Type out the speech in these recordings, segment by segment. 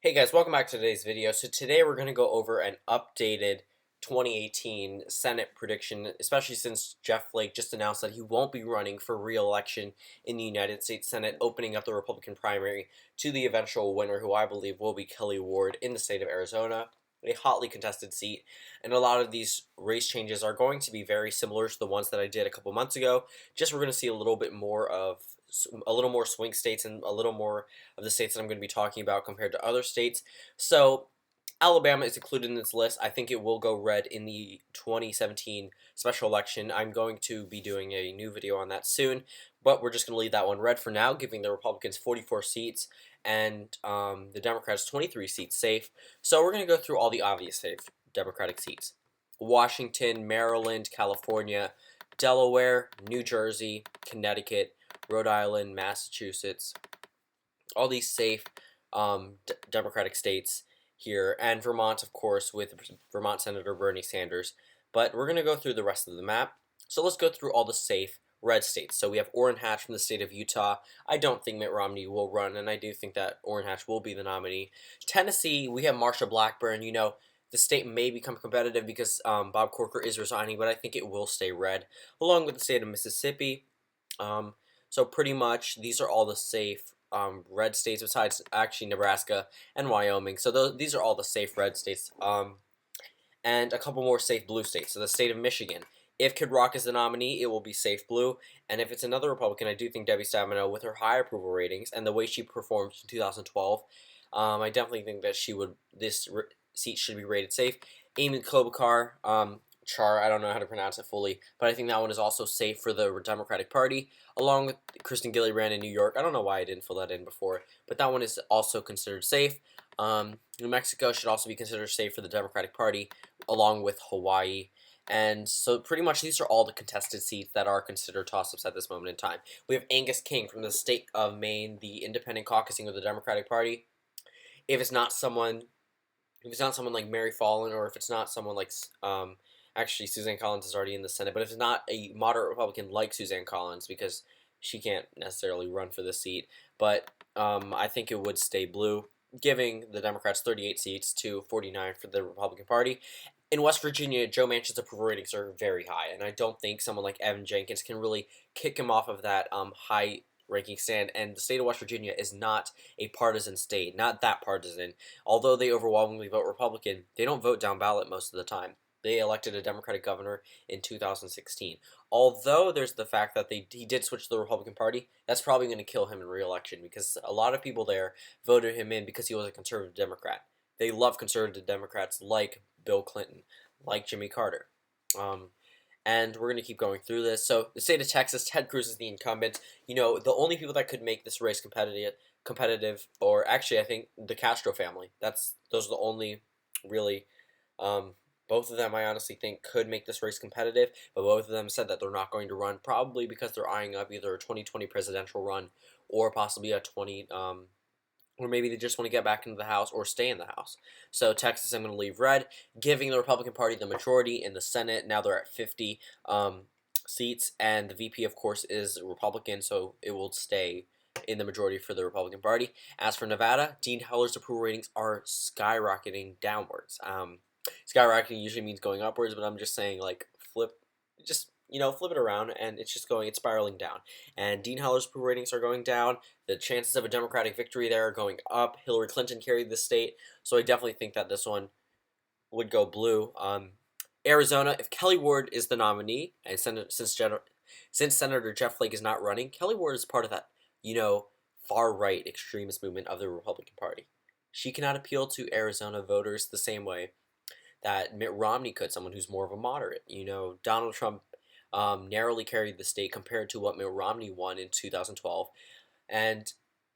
Hey guys, welcome back to today's video. So today we're going to go over an updated 2018 Senate prediction, especially since Jeff Flake just announced that he won't be running for re-election in the United States Senate, opening up the Republican primary to the eventual winner, who I believe will be Kelly Ward in the state of Arizona, a hotly contested seat. And a lot of these race changes are going to be very similar to the ones that I did a couple months ago. Just we're going to see a little more swing states and a little more of the states that I'm going to be talking about compared to other states. So Alabama is included in this list. I think it will go red in the 2017 special election. I'm going to be doing a new video on that soon, but we're just going to leave that one red for now, giving the Republicans 44 seats and the Democrats 23 seats safe. So we're going to go through all the obvious safe Democratic seats: Washington, Maryland, California, Delaware, New Jersey, Connecticut, Rhode Island, Massachusetts, all these safe Democratic states here, and Vermont, of course, with Vermont Senator Bernie Sanders. But we're going to go through the rest of the map. So let's go through all the safe red states. So we have Orrin Hatch from the state of Utah. I don't think Mitt Romney will run, and I do think that Orrin Hatch will be the nominee. Tennessee, we have Marsha Blackburn. The state may become competitive because Bob Corker is resigning, but I think it will stay red, along with the state of Mississippi. So pretty much these are all the safe red states, besides actually Nebraska and Wyoming. So these are all the safe red states, and a couple more safe blue states. So the state of Michigan. If Kid Rock is the nominee, it will be safe blue. And if it's another Republican, I do think Debbie Stabenow, with her high approval ratings and the way she performed in 2012, I definitely think that this seat should be rated safe. Amy Klobuchar, Char, I don't know how to pronounce it fully, but I think that one is also safe for the Democratic Party, along with Kristen Gillibrand in New York. I don't know why I didn't fill that in before, but that one is also considered safe. New Mexico should also be considered safe for the Democratic Party, along with Hawaii. And so pretty much these are all the contested seats that are considered toss-ups at this moment in time. We have Angus King from the state of Maine, the independent caucusing of the Democratic Party. If it's not someone like Mary Fallin, or if it's not someone like actually, Suzanne Collins is already in the Senate, but if it's not a moderate Republican like Suzanne Collins, because she can't necessarily run for the seat, but I think it would stay blue, giving the Democrats 38 seats to 49 for the Republican Party. In West Virginia, Joe Manchin's approval ratings are very high, and I don't think someone like Evan Jenkins can really kick him off of that high ranking stand. And the state of West Virginia is not a partisan state, not that partisan. Although they overwhelmingly vote Republican, they don't vote down ballot most of the time. They elected a Democratic governor in 2016. Although there's the fact that he did switch to the Republican Party, that's probably going to kill him in re-election, because a lot of people there voted him in because he was a conservative Democrat. They love conservative Democrats like Bill Clinton, like Jimmy Carter. And we're going to keep going through this. So the state of Texas, Ted Cruz is the incumbent. The only people that could make this race competitive, or actually I think the Castro family. Those are the only really. Both of them, I honestly think, could make this race competitive, but both of them said that they're not going to run, probably because they're eyeing up either a 2020 presidential run or possibly a or maybe they just want to get back into the House or stay in the House. So Texas, I'm going to leave red, giving the Republican Party the majority in the Senate. Now they're at 50 seats, and the VP, of course, is Republican, so it will stay in the majority for the Republican Party. As for Nevada, Dean Heller's approval ratings are skyrocketing downwards. Skyrocketing usually means going upwards, but I'm just saying, like, flip it around, and it's spiraling down. And Dean Heller's approval ratings are going down. The chances of a Democratic victory there are going up. Hillary Clinton carried the state, so I definitely think that this one would go blue. Arizona, if Kelly Ward is the nominee, and since Senator Jeff Flake is not running, Kelly Ward is part of that, far-right extremist movement of the Republican Party. She cannot appeal to Arizona voters the same way that Mitt Romney could, someone who's more of a moderate. Donald Trump narrowly carried the state compared to what Mitt Romney won in 2012. And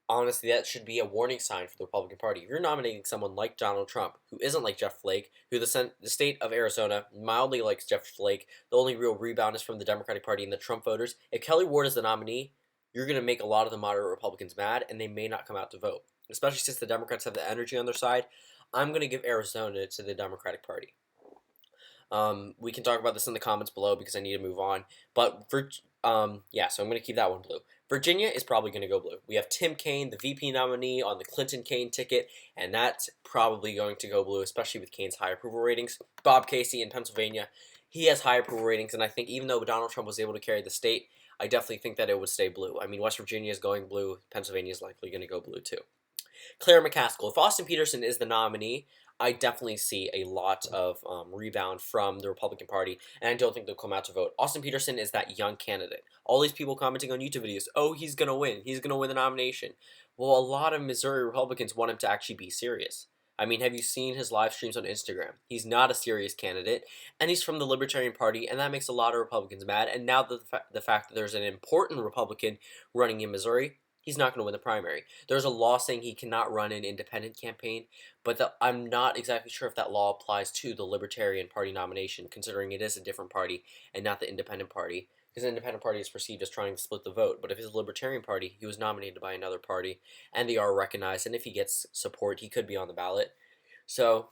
honestly, that should be a warning sign for the Republican Party. If you're nominating someone like Donald Trump, who isn't like Jeff Flake, who the state of Arizona mildly likes Jeff Flake, the only real rebound is from the Democratic Party and the Trump voters. If Kelly Ward is the nominee, you're going to make a lot of the moderate Republicans mad, and they may not come out to vote, especially since the Democrats have the energy on their side. I'm going to give Arizona to the Democratic Party. We can talk about this in the comments below because I need to move on. But yeah, so I'm going to keep that one blue. Virginia is probably going to go blue. We have Tim Kaine, the VP nominee on the Clinton-Kaine ticket, and that's probably going to go blue, especially with Kaine's high approval ratings. Bob Casey in Pennsylvania, he has high approval ratings, and I think even though Donald Trump was able to carry the state, I definitely think that it would stay blue. I mean, West Virginia is going blue. Pennsylvania is likely going to go blue too. Claire McCaskill. If Austin Peterson is the nominee, I definitely see a lot of rebound from the Republican Party, and I don't think they'll come out to vote. Austin Peterson is that young candidate. All these people commenting on YouTube videos, oh, he's going to win. He's going to win the nomination. Well, a lot of Missouri Republicans want him to actually be serious. I mean, have you seen his live streams on Instagram? He's not a serious candidate, and he's from the Libertarian Party, and that makes a lot of Republicans mad. And now the fact that there's an important Republican running in Missouri, he's not going to win the primary. There's a law saying he cannot run an independent campaign, but I'm not exactly sure if that law applies to the Libertarian Party nomination, considering it is a different party and not the Independent Party, because the Independent Party is perceived as trying to split the vote. But if it's a Libertarian Party, he was nominated by another party, and they are recognized, and if he gets support, he could be on the ballot. So,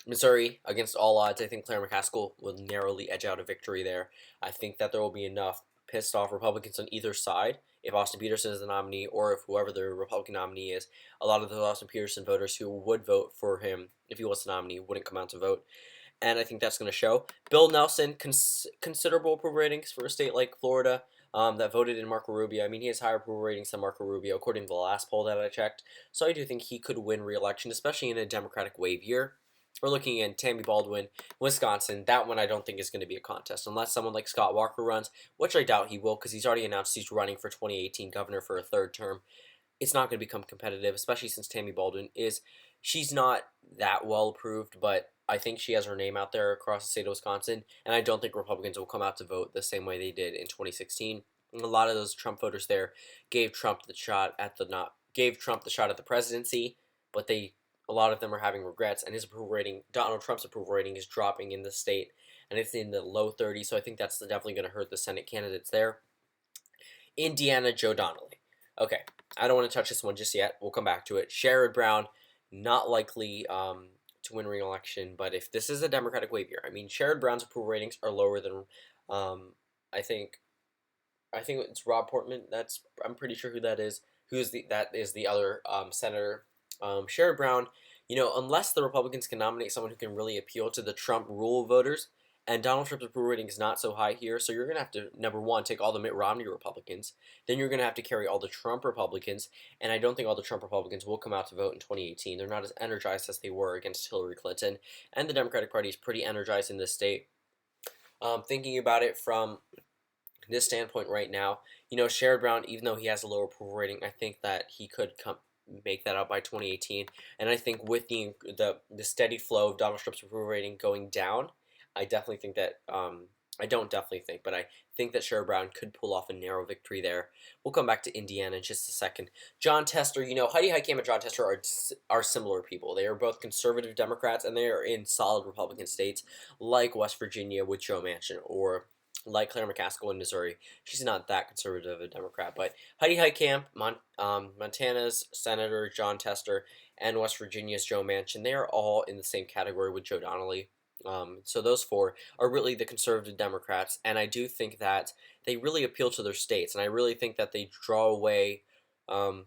Missouri, against all odds, I think Claire McCaskill will narrowly edge out a victory there. I think that there will be enough pissed off Republicans on either side. If Austin Peterson is the nominee, or if whoever the Republican nominee is, a lot of the Austin Peterson voters who would vote for him if he was the nominee wouldn't come out to vote. And I think that's going to show. Bill Nelson, considerable approval ratings for a state like Florida that voted in Marco Rubio. I mean, he has higher approval ratings than Marco Rubio, according to the last poll that I checked. So I do think he could win re-election, especially in a Democratic wave year. We're looking at Tammy Baldwin, Wisconsin. That one I don't think is going to be a contest, unless someone like Scott Walker runs, which I doubt he will, because he's already announced he's running for 2018 governor for a third term. It's not going to become competitive, especially since Tammy Baldwin she's not that well approved, but I think she has her name out there across the state of Wisconsin, and I don't think Republicans will come out to vote the same way they did in 2016. And a lot of those Trump voters there gave Trump the shot at the presidency, but a lot of them are having regrets, and his approval rating, Donald Trump's approval rating, is dropping in the state, and it's in the low 30s, so I think that's definitely going to hurt the Senate candidates there. Indiana, Joe Donnelly. Okay, I don't want to touch this one just yet. We'll come back to it. Sherrod Brown, not likely to win re-election, but if this is a Democratic wave year, I mean, Sherrod Brown's approval ratings are lower than, I think it's Rob Portman. I'm pretty sure who that is. That is the other senator. Sherrod Brown, unless the Republicans can nominate someone who can really appeal to the Trump rule voters, and Donald Trump's approval rating is not so high here, so you're going to have to, number one, take all the Mitt Romney Republicans, then you're going to have to carry all the Trump Republicans, and I don't think all the Trump Republicans will come out to vote in 2018. They're not as energized as they were against Hillary Clinton, and the Democratic Party is pretty energized in this state. Thinking about it from this standpoint right now, Sherrod Brown, even though he has a lower approval rating, I think that he could make that up by 2018. And I think with the steady flow of Donald Trump's approval rating going down, I definitely think that I don't definitely think, but I think that Sherrod Brown could pull off a narrow victory there. We'll come back to Indiana in just a second. Jon Tester, Heidi Heitkamp and Jon Tester are similar people. They are both conservative Democrats, and they are in solid Republican states like West Virginia with Joe Manchin, or like Claire McCaskill in Missouri. She's not that conservative of a Democrat, but Heidi Heitkamp, Montana's Senator Jon Tester, and West Virginia's Joe Manchin, they are all in the same category with Joe Donnelly. So those four are really the conservative Democrats, and I do think that they really appeal to their states, and I really think that they draw away the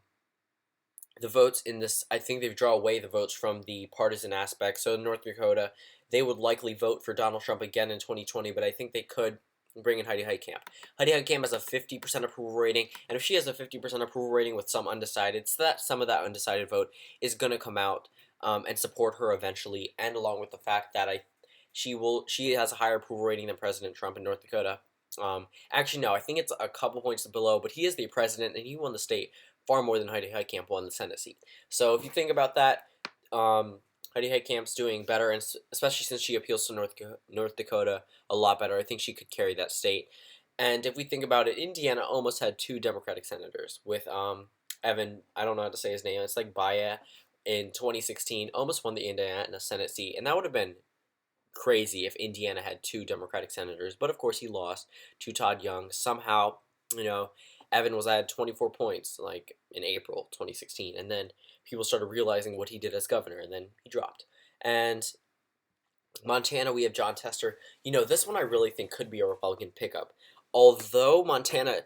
votes in this. I think they draw away the votes from the partisan aspect. So in North Dakota, they would likely vote for Donald Trump again in 2020, but I think they could bring in Heidi Heitkamp. Heidi Heitkamp has a 50% approval rating, and if she has a 50% approval rating with some undecided, so that some of that undecided vote is going to come out and support her eventually, and along with the fact that she has a higher approval rating than President Trump in North Dakota. Actually, no, I think it's a couple points below, but he is the president, and he won the state far more than Heidi Heitkamp won the Senate seat. So if you think about that, Heidi Heitkamp's doing better, and especially since she appeals to North Dakota a lot better. I think she could carry that state. And if we think about it, Indiana almost had two Democratic senators with Evan, I don't know how to say his name, it's like Baya, in 2016, almost won the Indiana Senate seat, and that would have been crazy if Indiana had two Democratic senators, but of course he lost to Todd Young. Somehow, Evan was at 24 points, like, in April 2016, and then people started realizing what he did as governor, and then he dropped. And Montana, we have John Tester. This one I really think could be a Republican pickup. Although Montana,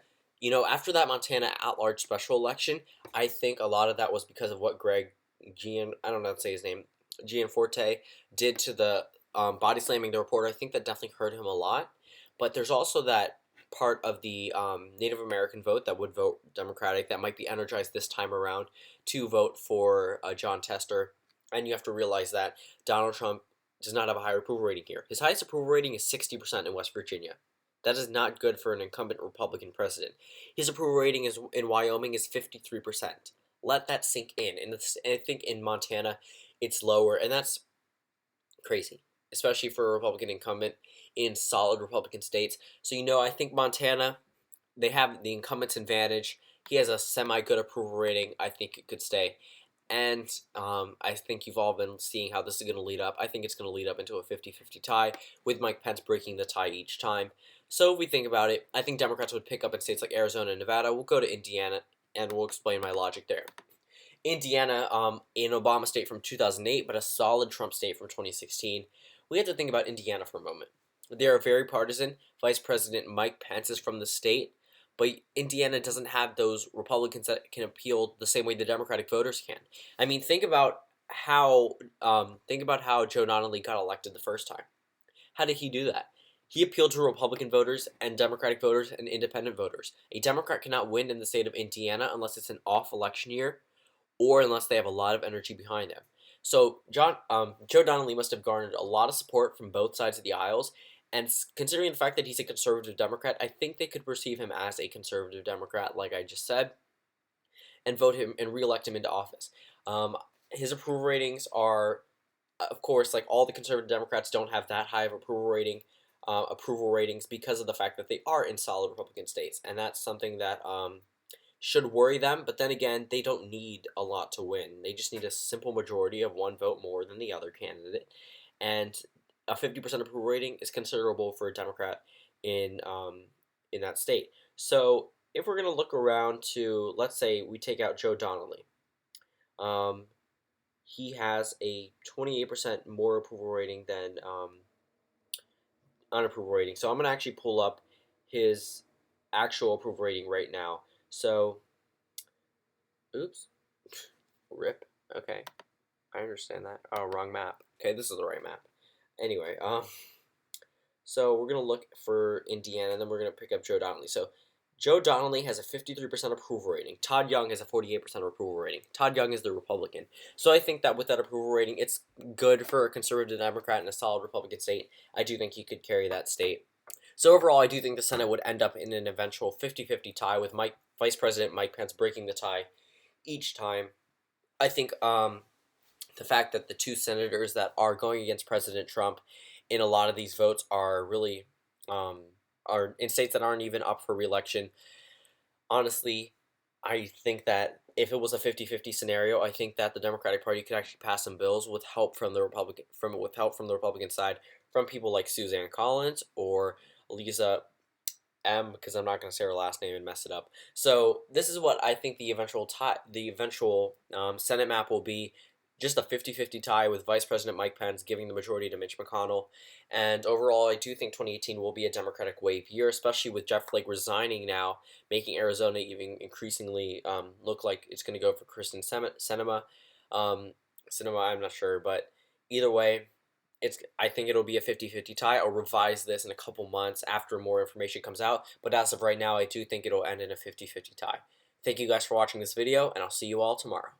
after that Montana at-large special election, I think a lot of that was because of what I don't know how to say his name, Gianforte, did to the body slamming the reporter. I think that definitely hurt him a lot. But there's also that part of the Native American vote that would vote Democratic that might be energized this time around to vote for John Tester. And you have to realize that Donald Trump does not have a high approval rating here. His highest approval rating is 60% in West Virginia. That is not good for an incumbent Republican president. His approval rating in Wyoming is 53%. Let that sink in. And I think in Montana, it's lower, and that's crazy, especially for a Republican incumbent in solid Republican states. So, I think Montana, they have the incumbent's advantage. He has a semi-good approval rating. I think it could stay. And I think you've all been seeing how this is going to lead up. I think it's going to lead up into a 50-50 tie, with Mike Pence breaking the tie each time. So if we think about it, I think Democrats would pick up in states like Arizona and Nevada. We'll go to Indiana, and we'll explain my logic there. Indiana, an Obama state from 2008, but a solid Trump state from 2016. We have to think about Indiana for a moment. They are very partisan. Vice President Mike Pence is from the state, but Indiana doesn't have those Republicans that can appeal the same way the Democratic voters can. I mean, think about how Joe Donnelly got elected the first time. How did he do that? He appealed to Republican voters and Democratic voters and independent voters. A Democrat cannot win in the state of Indiana unless it's an off election year or unless they have a lot of energy behind them. So Joe Donnelly must have garnered a lot of support from both sides of the aisles, and considering the fact that he's a conservative Democrat, I think they could perceive him as a conservative Democrat, like I just said, and vote him and reelect him into office. His approval ratings are, of course, like all the conservative Democrats don't have that high of approval ratings because of the fact that they are in solid Republican states, and that's something that should worry them, but then again, they don't need a lot to win. They just need a simple majority of one vote more than the other candidate, and a 50% approval rating is considerable for a Democrat in that state. So if we're going to look around to, let's say we take out Joe Donnelly, um, he has a 28% more approval rating than unapproval rating. So I'm going to actually pull up his actual approval rating right now. So, oops, rip. Okay, I understand that. Oh, wrong map. Okay, this is the right map. Anyway, so we're gonna look for Indiana, and then we're gonna pick up Joe Donnelly. So Joe Donnelly has a 53% approval rating. Todd Young has a 48% approval rating. Todd Young is the Republican. So I think that with that approval rating, it's good for a conservative Democrat in a solid Republican state. I do think he could carry that state. So overall, I do think the Senate would end up in an eventual 50-50 tie with Vice President Mike Pence breaking the tie each time. I think the fact that the two senators that are going against President Trump in a lot of these votes are really are in states that aren't even up for re-election. Honestly, I think that if it was a 50-50 scenario, I think that the Democratic Party could actually pass some bills with help from the Republican side, from people like Suzanne Collins or Lisa M, because I'm not going to say her last name and mess it up. So this is what I think the eventual Senate map will be. Just a 50-50 tie with Vice President Mike Pence giving the majority to Mitch McConnell. And overall, I do think 2018 will be a Democratic wave year, especially with Jeff Flake resigning now, making Arizona even increasingly look like it's going to go for Kristen Sinema. I'm not sure, but either way, I think it'll be a 50-50 tie. I'll revise this in a couple months after more information comes out, but as of right now, I do think it'll end in a 50-50 tie. Thank you guys for watching this video, and I'll see you all tomorrow.